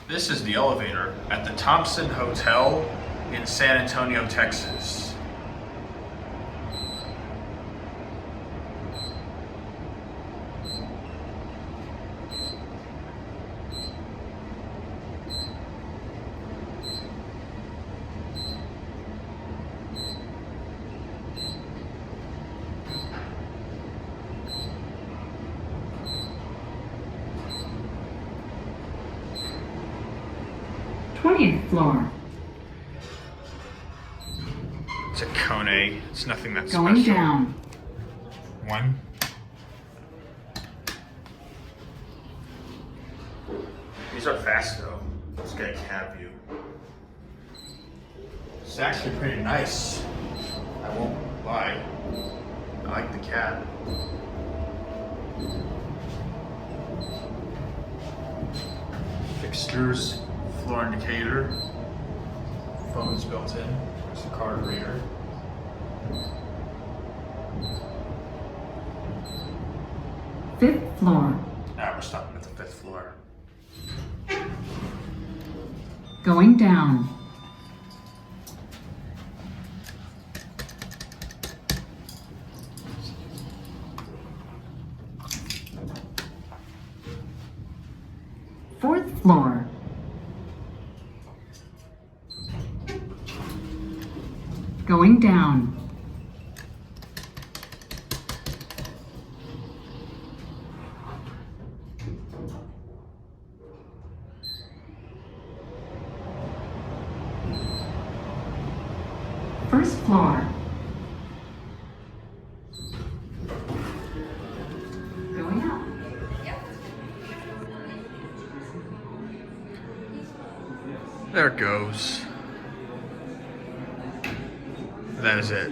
This is the elevator at the Thompson Hotel in San Antonio, Texas. Floor. It's a Kone. It's nothing that's Going special. down. One. These are fast though. Let's get a cab view. It's actually pretty nice. I won't lie. I like the cab. Fixtures, floor indicator. Phone's built in. There's a card reader. Fifth floor. Now we're stopping at the 5th floor. Going down. Fourth floor. Going down. First floor. Going up. There it goes. That is it.